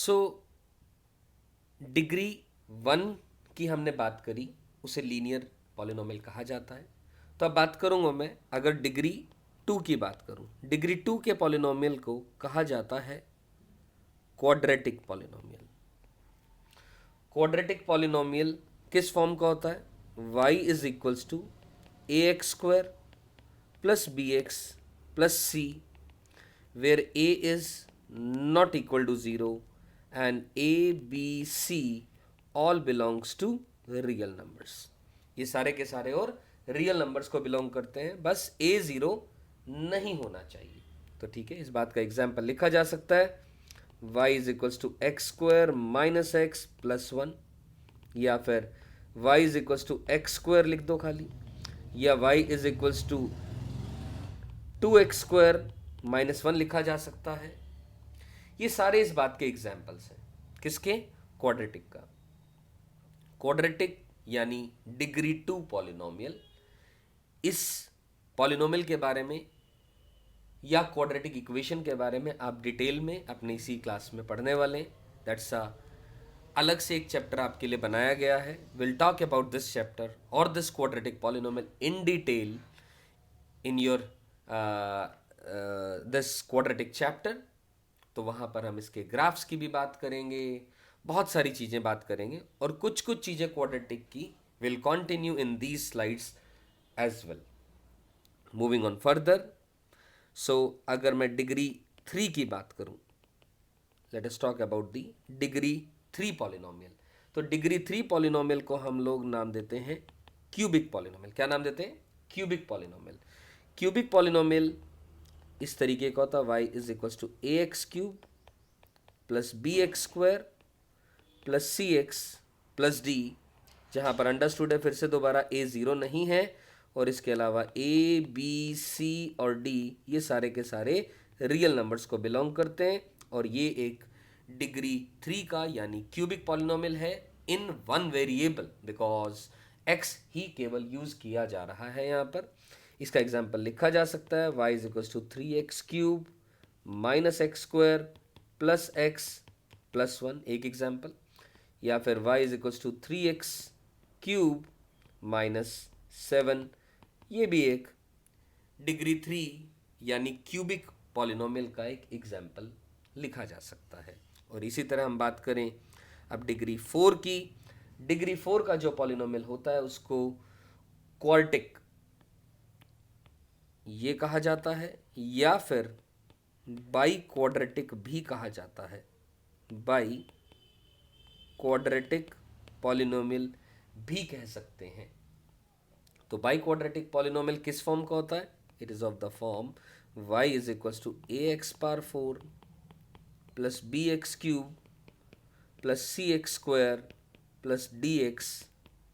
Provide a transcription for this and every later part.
So degree 1 की हमने बात करी, उसे लीनियर पॉलिनोमियल कहा जाता है। तो अब बात करूंगा मैं, अगर डिग्री 2 की बात करूं, डिग्री 2 के पॉलिनोमियल को कहा जाता है क्वाड्रेटिक पॉलिनोमियल। क्वाड्रेटिक पॉलिनोमियल किस फॉर्म का होता है? y is equals to a x square plus b x plus c, where a is not equal to 0 and a, b, c all belongs to real numbers। ये सारे के सारे और real numbers को बिलोंग करते हैं, बस a 0 नहीं होना चाहिए। तो ठीक है, इस बात का एग्जाम्पल लिखा जा सकता है y is equals to x square minus x plus 1, या फिर y is equals to x square लिख दो खाली, या y is equals to 2x square minus 1 लिखा जा सकता है। ये सारे इस बात के एग्जाम्पल्स हैं, किसके? क्वाड्रेटिक का। क्वाड्रेटिक यानी डिग्री 2 पॉलिनोमियल। इस पॉलिनोमियल के बारे में या क्वाड्रेटिक इक्वेशन के बारे में आप डिटेल में अपने इसी क्लास में पढ़ने वाले हैं। दैट्स अ अलग से एक चैप्टर आपके लिए बनाया गया है। Will talk about this chapter और this quadratic polynomial in detail in your this quadratic chapter. तो वहाँ पर हम इसके ग्राफ्स की भी बात करेंगे, बहुत सारी चीज़ें बात करेंगे, और कुछ कुछ चीज़ें क्वाड्रेटिक की will continue in these slides as well. Moving on further, so अगर मैं डिग्री 3 की बात करूं, let us talk about the degree 3 polynomial. तो डिग्री 3 पॉलिनोमियल को हम लोग नाम देते हैं क्यूबिक पॉलिनोमियल। क्या नाम देते हैं? Cubic polynomial. क्यूबिक पॉलिनोमियल इस तरीके का होता है, y is equals to a x cube plus b x square plus c x plus d, जहाँ पर अंडरस्टूड है फिर से दोबारा a 0 नहीं है, और इसके अलावा a, b, c और d ये सारे के सारे रियल नंबर्स को बिलोंग करते हैं, और ये एक डिग्री 3 का यानी क्यूबिक पॉलिनोमियल है in one variable, because x ही केवल यूज किया जा रहा है यहाँ पर। इसका एग्जाम्पल लिखा जा सकता है y is equals to 3x cube minus x square plus x plus 1, एक एग्जाम्पल, या फिर y is equals to 3x cube minus 7, ये भी एक डिग्री 3 यानी क्यूबिक पॉलिनोमियल का एक एग्जाम्पल लिखा जा सकता है। और इसी तरह हम बात करें अब डिग्री 4 की, डिग्री 4 का जो पॉलिनोमियल होता है उसको क्वार्टिक ये कहा जाता है, या फिर बाई क्वाड्रेटिक भी कहा जाता है। बाई क्वाड्रेटिक पॉलिनोमियल भी कह सकते हैं। तो बाई क्वाड्रेटिक पॉलिनोमियल किस फॉर्म का होता है? It is of the form y is equals to a x power 4 plus b x cube plus c x square plus d x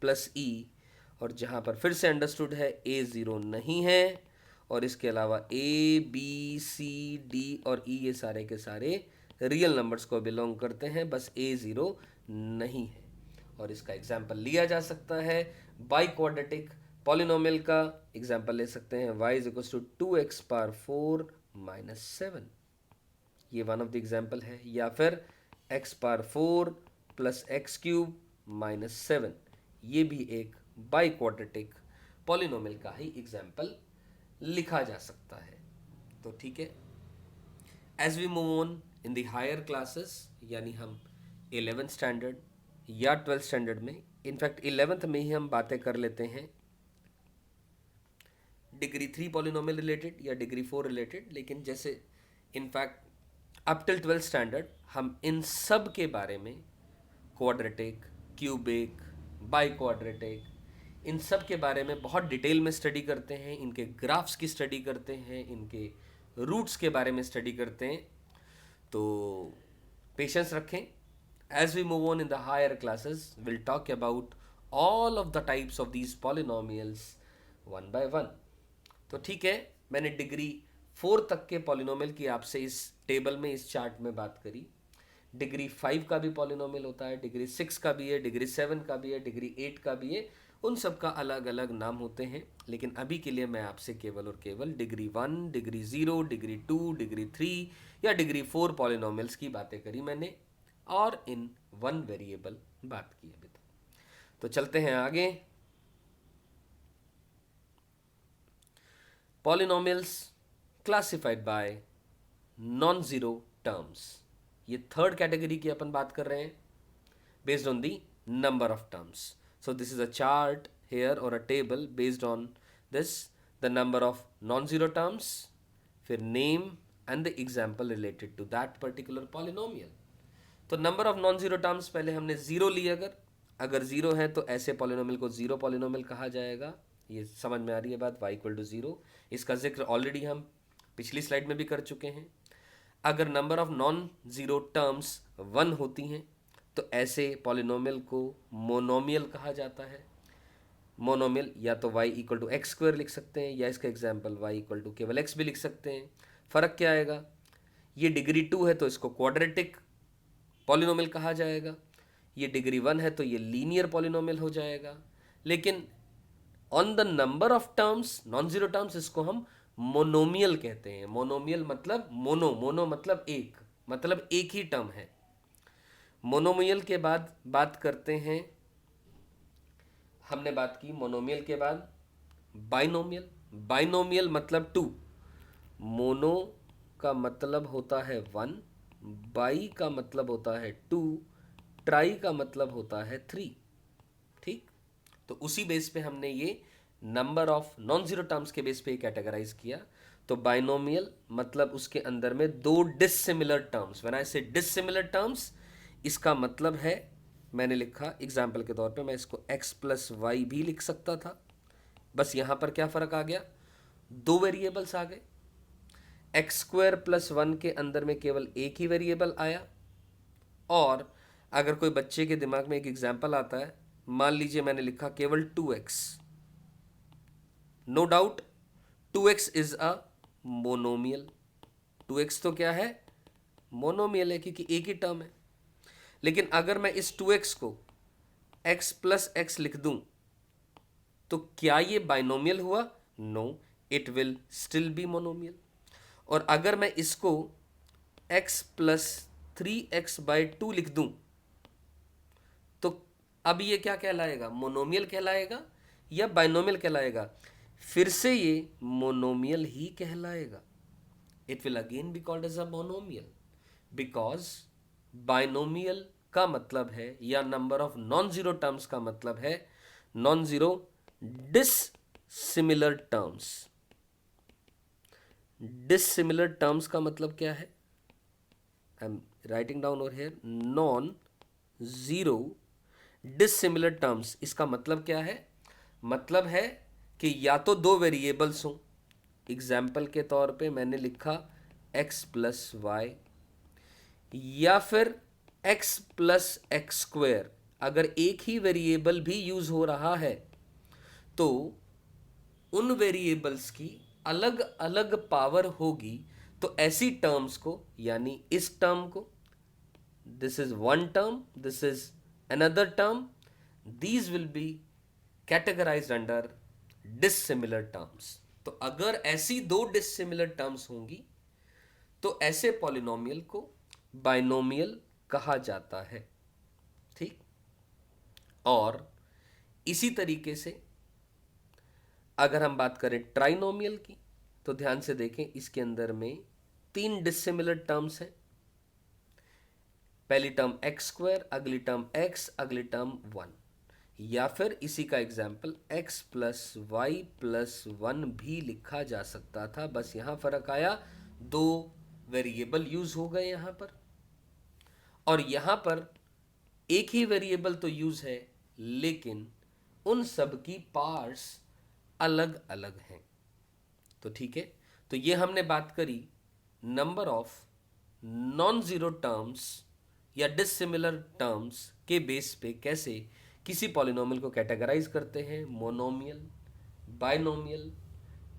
plus e, और जहाँ पर फिर से अंडरस्टूड है a 0 नहीं है, और इसके अलावा a, b, c, d और e ये सारे के सारे रियल नंबर्स को बिलोंग करते हैं, बस a 0 नहीं है। और इसका एग्जाम्पल लिया जा सकता है बाई क्वाड्रेटिक पॉलिनोमियल का एग्जाम्पल ले सकते हैं y is equals to 2x power 4 minus 7, ये वन ऑफ द एग्जाम्पल है, या फिर x power 4 plus x cube minus 7, ये भी एक बाई क्वाड्रेटिक पॉलिनोमियल का ही एग्जाम्पल लिखा जा सकता है। तो ठीक है, as we move on in the higher classes, यानी हम 11th स्टैंडर्ड या 12th स्टैंडर्ड में, इनफैक्ट 11th में ही हम बातें कर लेते हैं डिग्री 3 पॉलिनोमियल रिलेटेड या डिग्री 4 रिलेटेड, लेकिन जैसे in fact up till 12th standard हम इन सब के बारे में क्वाड्रेटिक, क्यूबिक, बाई क्वाड्रेटिक, इन सब के बारे में बहुत डिटेल में स्टडी करते हैं, इनके ग्राफ्स की स्टडी करते हैं, इनके रूट्स के बारे में स्टडी करते हैं। तो पेशेंस रखें। As we move on in the higher classes will talk about all of the types of these polynomials one by one. तो ठीक है, मैंने डिग्री 4 तक के पॉलिनोमियल की आपसे इस टेबल में, इस चार्ट में बात करी। डिग्री 5 का भी पॉलिनोमियल होता है, डिग्री 6 का भी है, डिग्री 7 का भी है, डिग्री 8 का भी है, उन सब का अलग अलग नाम होते हैं। लेकिन अभी के लिए मैं आपसे केवल और केवल डिग्री 1, डिग्री 0, डिग्री 2, डिग्री 3 या डिग्री 4 पॉलिनोमियल्स की बातें करी मैंने। और इन वन वेरिएबल बात की अभी तक। तो चलते हैं आगे। Polynomials classified bye non zero terms, ये थर्ड कैटेगरी की अपन बात कर रहे हैं based on the number of terms. So this is a chart here or a table based on this, the number of non-zero terms, फिर name and the example related to that particular polynomial. तो number of non zero terms पहले हमने zero ली, अगर zero है तो ऐसे polynomial को zero polynomial कहा जाएगा। ये समझ में आ रही है बात, y इक्वल टू जीरो, इसका जिक्र ऑलरेडी हम पिछली स्लाइड में भी कर चुके हैं। अगर number of non zero terms one होती हैं तो ऐसे पॉलिनोमियल को मोनोमियल कहा जाता है। मोनोमियल या तो y equal to x square लिख सकते हैं, या इसका एग्जाम्पल y इक्वल टू केवल x भी लिख सकते हैं। फ़र्क क्या आएगा, ये डिग्री 2 है तो इसको क्वाड्रेटिक पॉलिनोमियल कहा जाएगा, ये डिग्री 1 है तो ये लीनियर पॉलिनोमियल हो जाएगा। लेकिन on the number of terms, non zero terms, इसको हम मोनोमियल कहते हैं। मोनोमियल मतलब मोनो मतलब एक ही टर्म है। मोनोमियल के बाद बात करते हैं, हमने बात की मोनोमियल के बाद बाइनोमियल। बाइनोमियल मतलब टू, मोनो का मतलब होता है वन, बाई का मतलब होता है टू, ट्राई का मतलब होता है थ्री। ठीक, तो उसी बेस पे हमने ये number of non zero terms के बेस पे कैटेगराइज किया। तो बाइनोमियल मतलब उसके अंदर में दो डिसिमिलर टर्म्स। व्हेन आई से डिसिमिलर टर्म्स, इसका मतलब है, मैंने लिखा एग्जाम्पल के तौर पे, मैं इसको x प्लस वाई भी लिख सकता था, बस यहाँ पर क्या फ़र्क आ गया, दो वेरिएबल्स आ गए। एक्स स्क्वायर प्लस वन के अंदर में केवल एक ही वेरिएबल आया। और अगर कोई बच्चे के दिमाग में एक एग्जाम्पल आता है, मान लीजिए मैंने लिखा केवल 2x, no doubt 2x is a monomial. 2x तो क्या है, मोनोमियल है, क्योंकि एक ही टर्म है। लेकिन अगर मैं इस 2x को x प्लस एक्स लिख दूं तो क्या ये बाइनोमियल हुआ, no, it will still be monomial. और अगर मैं इसको x प्लस 3x बाई 2 लिख दूं तो अब ये क्या कहलाएगा, मोनोमियल कहलाएगा या बाइनोमियल कहलाएगा, फिर से ये मोनोमियल ही कहलाएगा। It will again be called as a monomial, because binomial का मतलब है, या number of non zero terms का मतलब है, non zero dissimilar terms. Dissimilar terms का मतलब क्या है, I am writing down over here, non zero dissimilar terms. इसका मतलब क्या है, मतलब है कि या तो दो वेरिएबल्स हों, एग्जाम्पल के तौर पे मैंने लिखा x प्लस वाई, या फिर x प्लस एक्स स्क्वेयर। अगर एक ही वेरिएबल भी यूज हो रहा है तो उन वेरिएबल्स की अलग अलग पावर होगी। तो ऐसी टर्म्स को, यानी इस टर्म को, this is one term, this is another term, these will be categorised under dissimilar terms. तो अगर ऐसी दो डिसिमिलर टर्म्स होंगी तो ऐसे पॉलिनोमियल को बाइनोमियल कहा जाता है। ठीक, और इसी तरीके से अगर हम बात करें ट्राइनोमियल की, तो ध्यान से देखें, इसके अंदर में तीन डिसिमिलर टर्म्स हैं। पहली टर्म एक्स स्क्वायर, अगली टर्म x, अगली टर्म 1, या फिर इसी का example x plus y plus 1 भी लिखा जा सकता था। बस यहां फर्क आया, दो वेरिएबल यूज हो गए यहां पर, और यहां पर एक ही वेरिएबल तो यूज है, लेकिन उन सब की पार्ट्स अलग अलग हैं। तो ठीक है, तो ये हमने बात करी number of non zero terms या डिसिमिलर टर्म्स के बेस पे कैसे किसी पॉलिनोमियल को कैटेगराइज करते हैं, मोनोमियल, बाइनोमियल,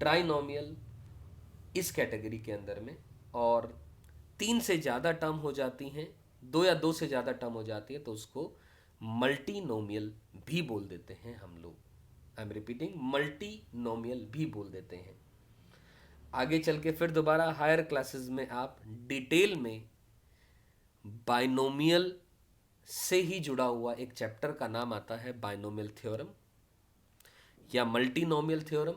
ट्राइनोमियल, इस कैटेगरी के अंदर में। और तीन से ज़्यादा टर्म हो जाती हैं, दो या दो से ज़्यादा टर्म हो जाती है तो उसको मल्टीनोमियल भी बोल देते हैं हम लोग। आई एम रिपीटिंग, मल्टीनोमियल भी बोल देते हैं। आगे चल के फिर दोबारा हायर क्लासेस में आप डिटेल में बाइनोमियल से ही जुड़ा हुआ एक चैप्टर का नाम आता है बाइनोमियल थ्योरम या मल्टीनोमियल थ्योरम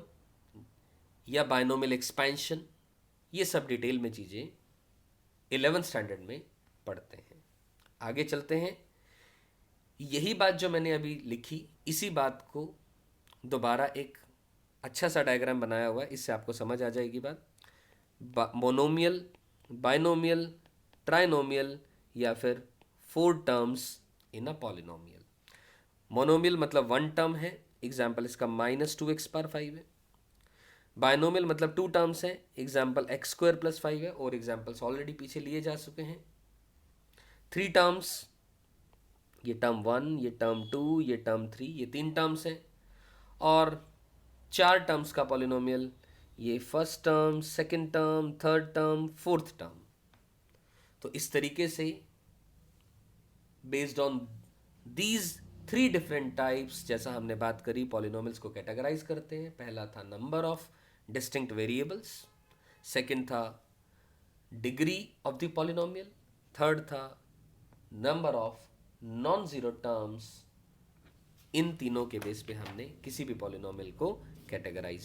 या बाइनोमियल एक्सपेंशन। ये सब डिटेल में चीज़ें 11th स्टैंडर्ड में पढ़ते हैं। आगे चलते हैं। यही बात जो मैंने अभी लिखी, इसी बात को दोबारा एक अच्छा सा डायग्राम बनाया हुआ है, इससे आपको समझ आ जाएगी बात। मोनोमियल, बाइनोमियल, ट्राइनोमियल या फिर 4 terms in a polynomial. Monomial मतलब 1 टर्म है, एग्जाम्पल इसका -2x/5 है। बाइनोमियल मतलब 2 टर्म्स हैं, एग्जाम्पल x² + 5 है, और एग्जाम्पल्स ऑलरेडी पीछे लिए जा चुके हैं। 3 टर्म्स, ये टर्म 1, ये टर्म 2, ये टर्म 3, ये 3 टर्म्स हैं। और 4 टर्म्स का पॉलिनोमियल, ये first term, second term, third term, fourth term. तो इस तरीके से based on these 3 different types, जैसा हमने बात करी, पॉलिनोमियल्स को कैटेगराइज करते हैं। पहला था number of distinct variables, second था degree of the polynomial, third था number of non zero terms. इन तीनों के बेस पे हमने किसी भी पॉलिनोमियल को कैटेगराइज